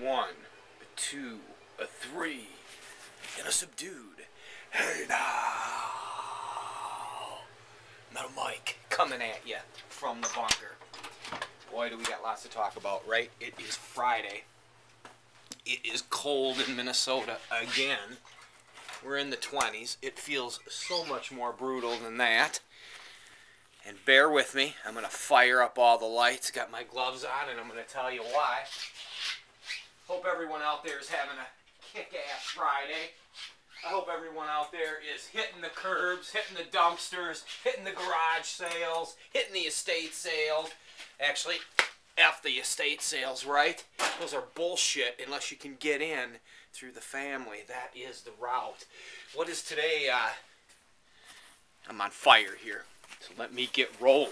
1, a 2, a 3, and a subdued. Hey now! Metal Mike coming at you from the bunker. Boy, do we got lots to talk about, right? It is Friday. It is cold in Minnesota again. We're in the 20s. It feels so much more brutal than that. And bear with me. I'm going to fire up all the lights. Got my gloves on, and I'm going to tell you why. Hope everyone out there is having a kick-ass Friday. I hope everyone out there is hitting the curbs, hitting the dumpsters, hitting the garage sales, hitting the estate sales. Actually, F the estate sales, right? Those are bullshit unless you can get in through the family. That is the route. What is today? I'm on fire here. So let me get rolling.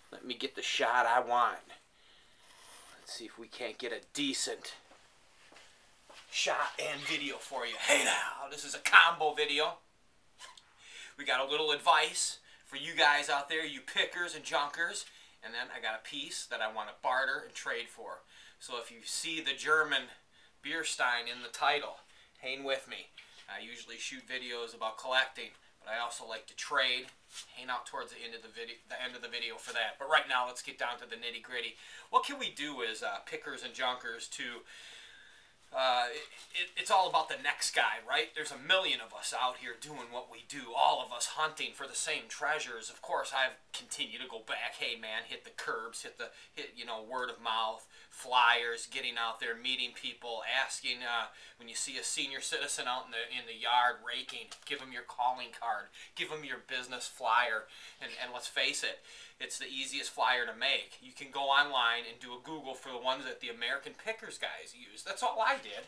Let me get the shot I want. Let's see if we can't get a decent shot and video for you. Hey now, this is a combo video. We got a little advice for you guys out there, you pickers and junkers. And then I got a piece that I want to barter and trade for. So if you see the German beer stein in the title, hang with me. I usually shoot videos about collecting, but I also like to trade. Hang out towards the end of the video for that. But right now, let's get down to the nitty gritty. What can we do as pickers and junkers to? It's all about the next guy, right? There's a million of us out here doing what we do, all of us hunting for the same treasures. Of course, I've continued to go back. Hey, man, hit the curbs, hit word of mouth, flyers, getting out there, meeting people, asking when you see a senior citizen out in the yard raking, give them your calling card, give them your business flyer, and let's face it, it's the easiest flyer to make. You can go online and do a Google for the ones that the American Pickers guys use. That's all I did.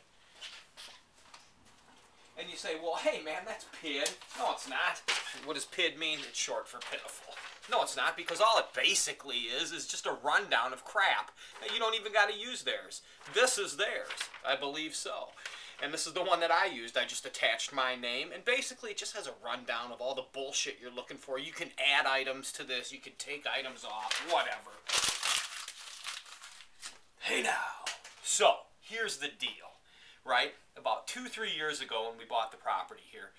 And you say, well, hey, man, that's PID. No, it's not. What does PID mean? It's short for pitiful. No, it's not, because all it basically is just a rundown of crap. Now, you don't even got to use theirs. This is theirs. I believe so. And this is the one that I used. I just attached my name, and basically it just has a rundown of all the bullshit you're looking for. You can add items to this. You can take items off, whatever. Hey now. So, here's the deal, right? About 2-3 years ago when we bought the property here,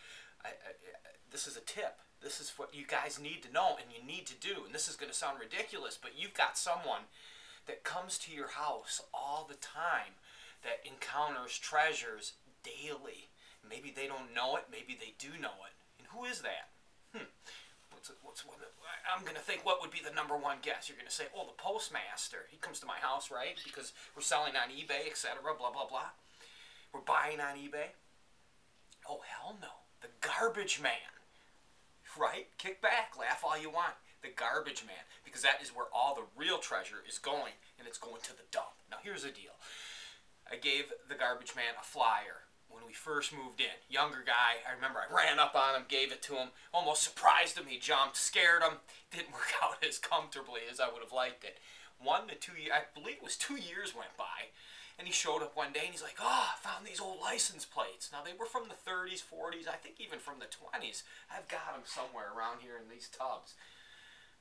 this is a tip. This is what you guys need to know and you need to do. And this is going to sound ridiculous, but you've got someone that comes to your house all the time that encounters treasures daily. Maybe they don't know it, maybe they do know it. And who is that? I'm going to think, what would be the number one guess? You're going to say, oh, the postmaster. He comes to my house, right? Because we're selling on eBay, etc., blah, blah, blah. We're buying on eBay. Oh, hell no. The garbage man. Right? Kick back, laugh all you want. The garbage man. Because that is where all the real treasure is going, and it's going to the dump. Now, here's the deal. I gave the garbage man a flyer when we first moved in. Younger guy, I remember I ran up on him, gave it to him, almost surprised him. He jumped, scared him. Didn't work out as comfortably as I would have liked it. 1 to 2 years, I believe it was 2 years went by, and he showed up one day and he's like, oh, I found these old license plates. Now they were from the 30s, 40s, I think even from the 20s. I've got them somewhere around here in these tubs.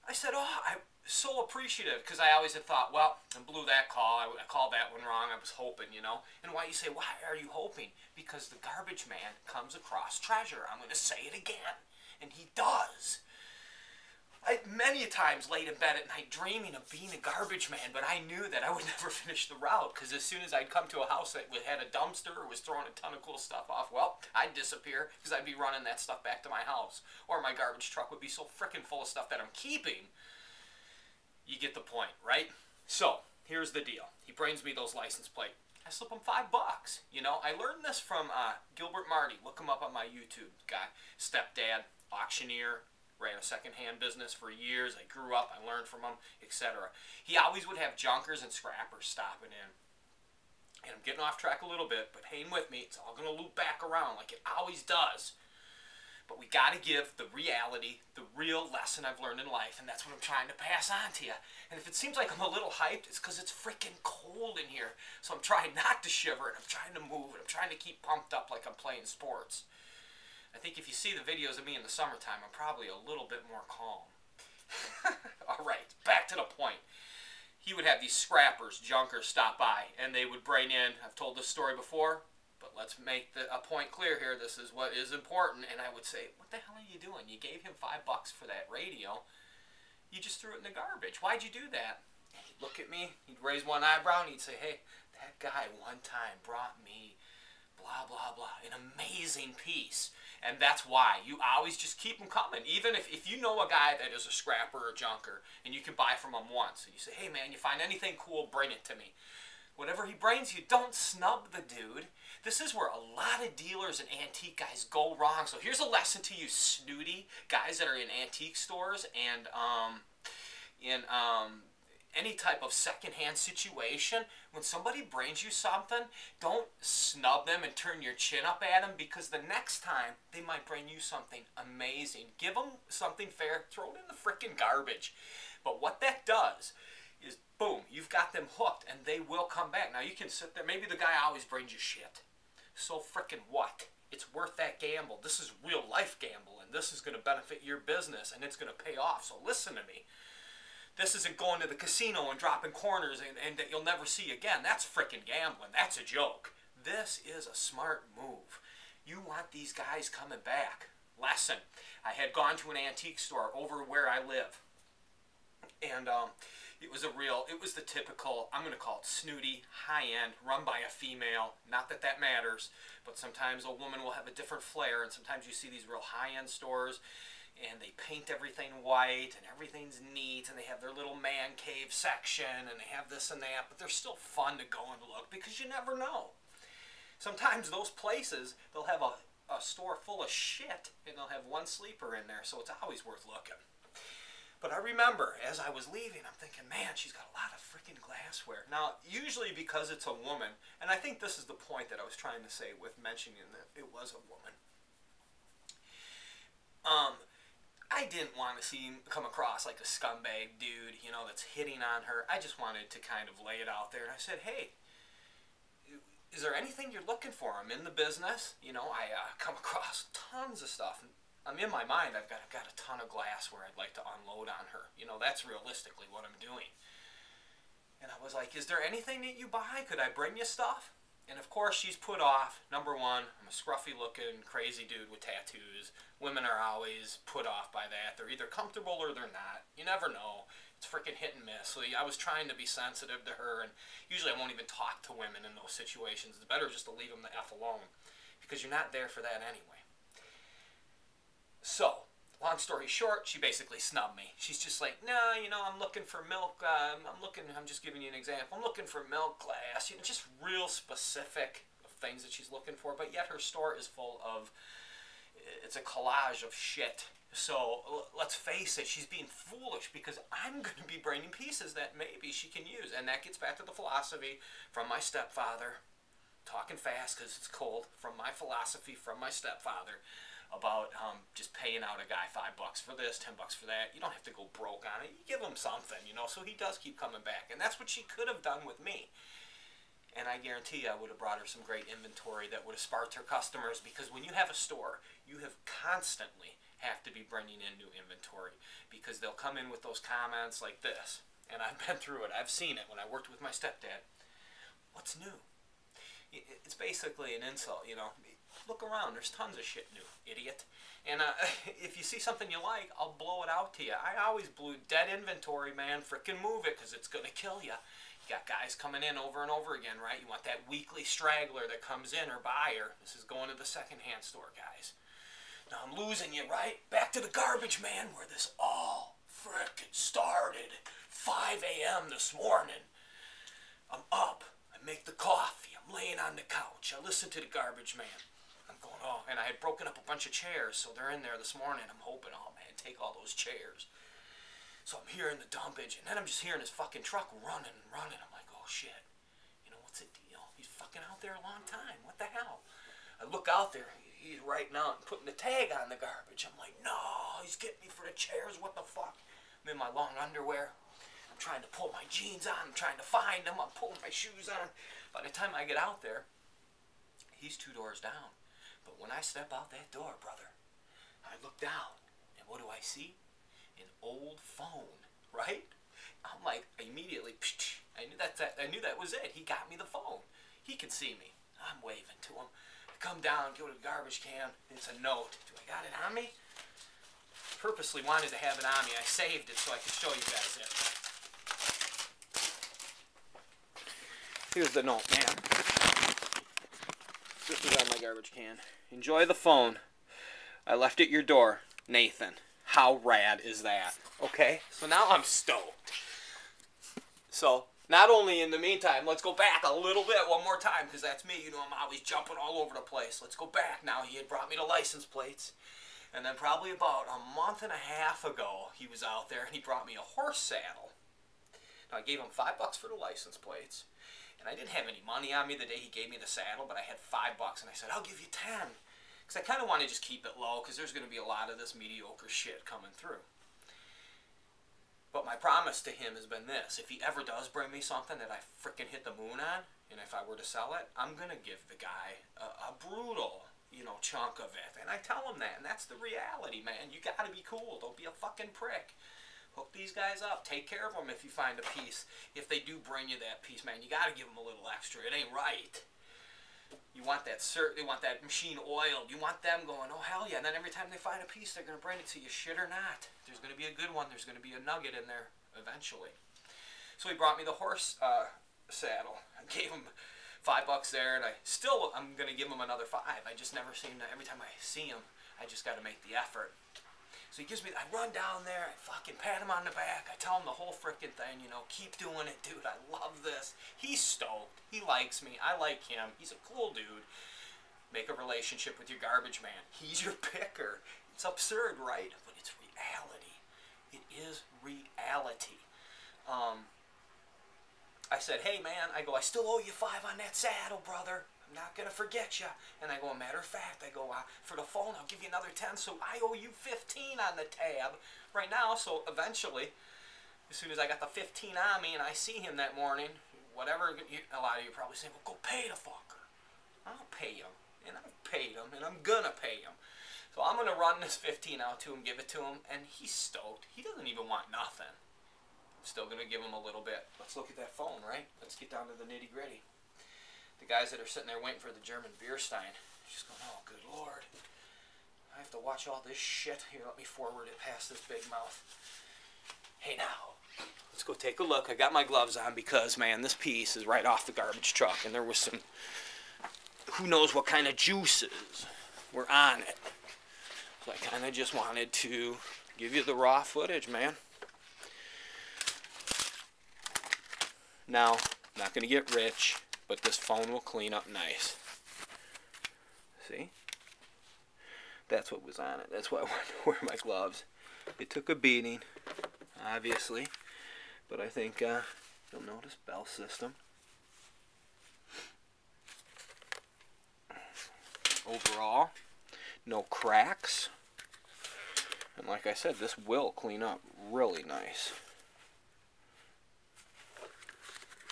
I said, oh, I'm so appreciative, because I always had thought, well, I blew that call. I called that one wrong. I was hoping, you know. And why you say, why are you hoping? Because the garbage man comes across treasure. I'm going to say it again. And he does. Many times laid in bed at night dreaming of being a garbage man, but I knew that I would never finish the route, because as soon as I'd come to a house that had a dumpster or was throwing a ton of cool stuff off, well, I'd disappear, because I'd be running that stuff back to my house. Or my garbage truck would be so frickin' full of stuff that I'm keeping. You get the point, right? So, here's the deal. He brings me those license plates. I slip him $5. You know, I learned this from Gilbert Marty. Look him up on my YouTube guy. Stepdad, auctioneer. Ran a second-hand business for years. I grew up. I learned from him, etc. He always would have junkers and scrappers stopping in. And I'm getting off track a little bit, but hang with me. It's all going to loop back around like it always does. But we got to give the reality, the real lesson I've learned in life, and that's what I'm trying to pass on to you. And if it seems like I'm a little hyped, it's because it's freaking cold in here. So I'm trying not to shiver, and I'm trying to move, and I'm trying to keep pumped up like I'm playing sports. I think if you see the videos of me in the summertime, I'm probably a little bit more calm. All right, back to the point. he would have these scrappers, junkers, stop by, and they would bring in, I've told this story before, but let's make a point clear here. This is what is important. And I would say, what the hell are you doing? You gave him $5 for that radio. You just threw it in the garbage. Why'd you do that? And he'd look at me, he'd raise one eyebrow, and he'd say, hey, that guy one time brought me blah, blah, blah, an amazing piece. And that's why you always just keep them coming. Even if you know a guy that is a scrapper or junker, and you can buy from him once, and you say, hey man, you find anything cool, bring it to me. Whatever he brings you, don't snub the dude. This is where a lot of dealers and antique guys go wrong. So here's a lesson to you snooty guys that are in antique stores and in any type of secondhand situation. When somebody brings you something, don't snub them and turn your chin up at them, because the next time they might bring you something amazing. Give them something fair, throw it in the frickin' garbage. But what that does is, boom, you've got them hooked and they will come back. Now you can sit there, maybe the guy always brings you shit. So frickin' what? It's worth that gamble. This is real life gamble, and this is going to benefit your business, and it's going to pay off. So listen to me. This isn't going to the casino and dropping corners and that you'll never see again. That's frickin' gambling. That's a joke. This is a smart move. You want these guys coming back. Lesson. I had gone to an antique store over where I live. And it was the typical, I'm going to call it snooty, high-end, run by a female. Not that that matters, but sometimes a woman will have a different flair, and sometimes you see these real high-end stores, and they paint everything white, and everything's neat, and they have their little man cave section, and they have this and that, but they're still fun to go and look, because you never know. Sometimes those places, they'll have a store full of shit, and they'll have one sleeper in there, so it's always worth looking. But I remember, as I was leaving, I'm thinking, man, she's got a lot of freaking glassware. Now, usually because it's a woman, and I think this is the point that I was trying to say with mentioning that it was a woman. I didn't want to come across like a scumbag dude, you know, that's hitting on her. I just wanted to kind of lay it out there. And I said, hey, is there anything you're looking for? I'm in the business. You know, I come across tons of stuff. I'm in my mind, I've got a ton of glass where I'd like to unload on her. You know, that's realistically what I'm doing. And I was like, is there anything that you buy? Could I bring you stuff? And of course, she's put off. Number one, I'm a scruffy-looking, crazy dude with tattoos. Women are always put off by that. They're either comfortable or they're not. You never know. It's freaking hit and miss. So I was trying to be sensitive to her, and usually I won't even talk to women in those situations. It's better just to leave them the F alone, because you're not there for that anyway. So, long story short, she basically snubbed me. She's just like, no, you know, I'm looking for milk. I'm just giving you an example. I'm looking for milk glass. You know, just real specific things that she's looking for. But yet her store is full of, it's a collage of shit. So, let's face it, she's being foolish, because I'm going to be bringing pieces that maybe she can use. And that gets back to the philosophy from my stepfather. Talking fast because it's cold. From my philosophy from my stepfather. About just paying out a guy $5 for this, $10 for that. You don't have to go broke on it. You give him something, you know, so he does keep coming back. And that's what she could have done with me. And I guarantee I would have brought her some great inventory that would have sparked her customers, because when you have a store, you constantly have to be bringing in new inventory, because they'll come in with those comments like this. And I've been through it. I've seen it when I worked with my stepdad. What's new? It's basically an insult, you know. Look around. There's tons of shit new, idiot. And if you see something you like, I'll blow it out to you. I always blew dead inventory, man. Frickin' move it, because it's going to kill you. You got guys coming in over and over again, right? You want that weekly straggler that comes in, or buyer. This is going to the secondhand store, guys. Now I'm losing you, right? Back to the garbage man, where this all frickin' started. 5 a.m. this morning. I'm up. I make the coffee. I'm laying on the couch. I listen to the garbage man. I'm going, oh, and I had broken up a bunch of chairs, so they're in there this morning. I'm hoping, oh man, take all those chairs. So I'm hearing the dumpage, and then I'm just hearing his fucking truck running and running. I'm like, oh shit, you know, what's the deal? He's fucking out there a long time. What the hell? I look out there, he's writing out and putting the tag on the garbage. I'm like, no, he's getting me for the chairs. What the fuck? I'm in my long underwear. I'm trying to pull my jeans on. I'm trying to find him. I'm pulling my shoes on. By the time I get out there, he's 2 doors down. But when I step out that door, brother, I look down, and what do I see? An old phone, right? I'm like, immediately, I knew that was it. He got me the phone. He could see me. I'm waving to him. I come down, go to the garbage can. It's a note. Do I got it on me? Purposely wanted to have it on me. I saved it so I could show you guys it. Here's the note, man. This is on my garbage can. Enjoy the phone. I left at your door, Nathan. How rad is that? Okay, so now I'm stoked. So, not only in the meantime, let's go back a little bit one more time, because that's me. You know, I'm always jumping all over the place. Let's go back now. He had brought me the license plates. And then probably about a month and a half ago, he was out there and he brought me a horse saddle. Now, I gave him $5 for the license plates. And I didn't have any money on me the day he gave me the saddle, but I had $5. And I said, I'll give you 10. Because I kind of want to just keep it low, because there's going to be a lot of this mediocre shit coming through. But my promise to him has been this. If he ever does bring me something that I frickin' hit the moon on, and if I were to sell it, I'm going to give the guy a brutal, you know, chunk of it. And I tell him that, and that's the reality, man. You got to be cool. Don't be a fucking prick. Hook these guys up. Take care of them if you find a piece. If they do bring you that piece, man, you got to give them a little extra. It ain't right. You want that they want that machine oiled. You want them going, oh, hell yeah. And then every time they find a piece, they're going to bring it to you, shit or not. There's going to be a good one. There's going to be a nugget in there eventually. So he brought me the horse saddle. I gave him $5 there, and I'm going to give him another $5. I just never seem to, every time I see him, I just got to make the effort. So he gives me, I run down there, I fucking pat him on the back, I tell him the whole frickin' thing, you know, keep doing it, dude, I love this. He's stoked, he likes me, I like him, he's a cool dude. Make a relationship with your garbage man. He's your picker. It's absurd, right? But it's reality. It is reality. I said, hey man, I go, I still owe you $5 on that saddle, brother. I'm not going to forget you. And I go, matter of fact, I go, for the phone, I'll give you another 10, so I owe you 15 on the tab right now. So eventually, as soon as I got the 15 on me and I see him that morning, whatever, a lot of you probably say, well, go pay the fucker. I'll pay him, and I've paid him, and I'm going to pay him. So I'm going to run this 15 out to him, give it to him, and he's stoked. He doesn't even want nothing. I'm still going to give him a little bit. Let's look at that phone, right? Let's get down to the nitty-gritty. The guys that are sitting there waiting for the German beer stein, just going, oh, good Lord. I have to watch all this shit. Here, let me forward it past this big mouth. Hey, now, let's go take a look. I got my gloves on because, man, this piece is right off the garbage truck, and there was some, who knows what kind of juices were on it. So I kind of just wanted to give you the raw footage, man. Now, I'm not going to get rich, but this phone will clean up nice. See? That's what was on it. That's why I wanted to wear my gloves. It took a beating, obviously, but I think you'll notice bell system. Overall, no cracks. And like I said, this will clean up really nice.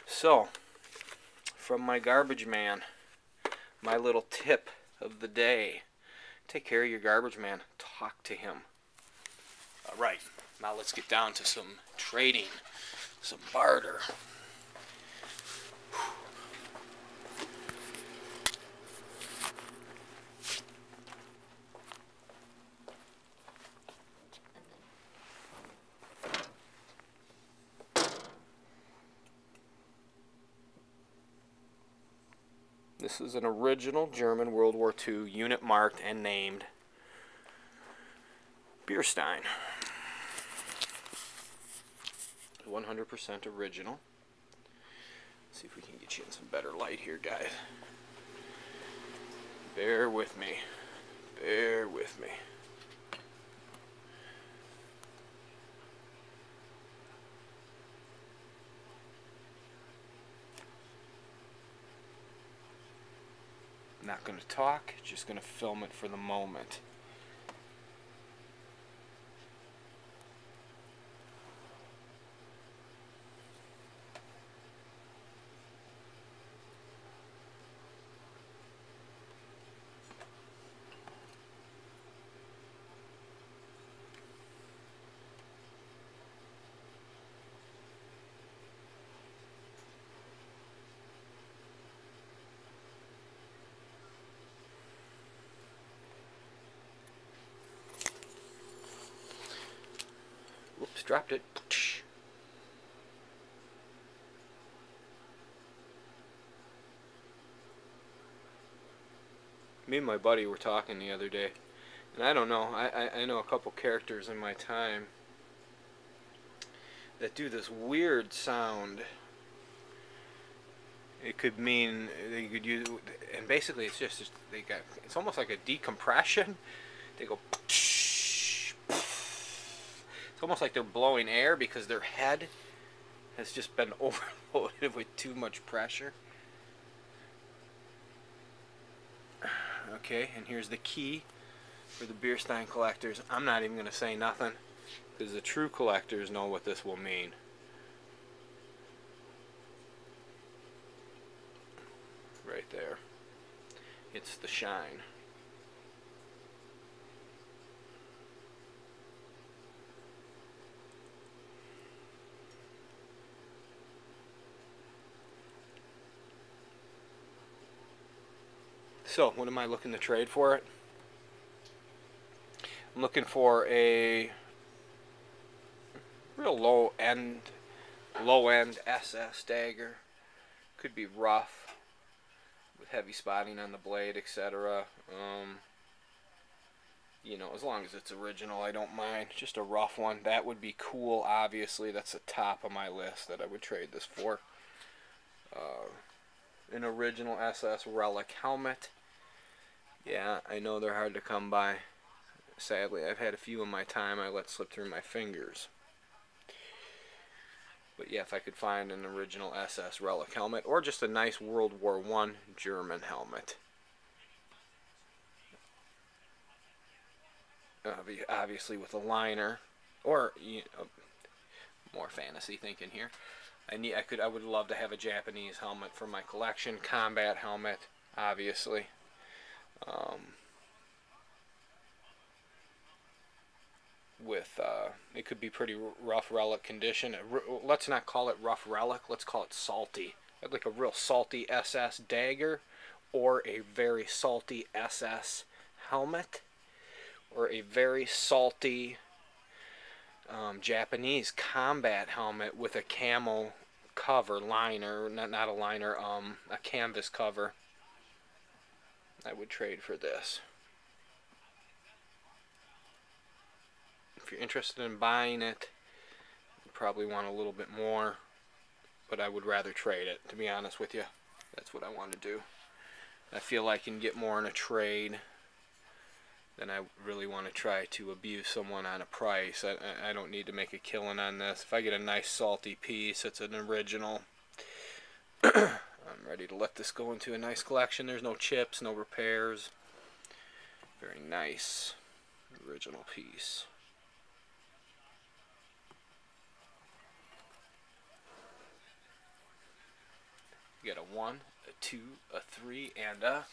So, from my garbage man, my little tip of the day. Take care of your garbage man. Talk to him. Alright, now let's get down to some trading, some barter. This is an original German World War II unit marked and named beer stein. 100% original. Let's see if we can get you in some better light here, guys. Bear with me. Bear with me. Not going to talk, just going to film it for the moment. dropped it. Me and my buddy were talking the other day, and I don't know, I know a couple characters in my time that do this weird sound. It could mean they could use, and basically it's just they got, it's almost like a decompression. They go, it's almost like they're blowing air because their head has just been overloaded with too much pressure. Okay, and here's the key for the beer stein collectors. I'm not even going to say nothing because the true collectors know what this will mean. Right there. It's the shine. So, what am I looking to trade for it? I'm looking for a real low end SS dagger. Could be rough with heavy spotting on the blade, etc. You know, as long as it's original, I don't mind. Just a rough one. That would be cool, obviously. That's the top of my list that I would trade this for. An original SS relic helmet. Yeah, I know they're hard to come by. Sadly, I've had a few in my time I let slip through my fingers. But yeah, if I could find an original SS relic helmet, or just a nice World War I German helmet. Obviously with a liner, or you know, more fantasy thinking here. I would love to have a Japanese helmet for my collection, combat helmet, obviously. It could be pretty rough relic condition. Let's not call it rough relic, let's call it salty. I'd like a real salty SS dagger, or a very salty SS helmet, or a very salty Japanese combat helmet with a camo cover, liner, not a liner, a canvas cover. I would trade for this. If you're interested in buying it, you probably want a little bit more, but I would rather trade it, to be honest with you. That's what I want to do. I feel like I can get more in a trade than I really want to try to abuse someone on a price. I don't need to make a killing on this. If I get a nice salty piece, it's an original. I'm ready to let this go into a nice collection. There's no chips, no repairs. Very nice original piece. You got a 1, a 2, a 3, and a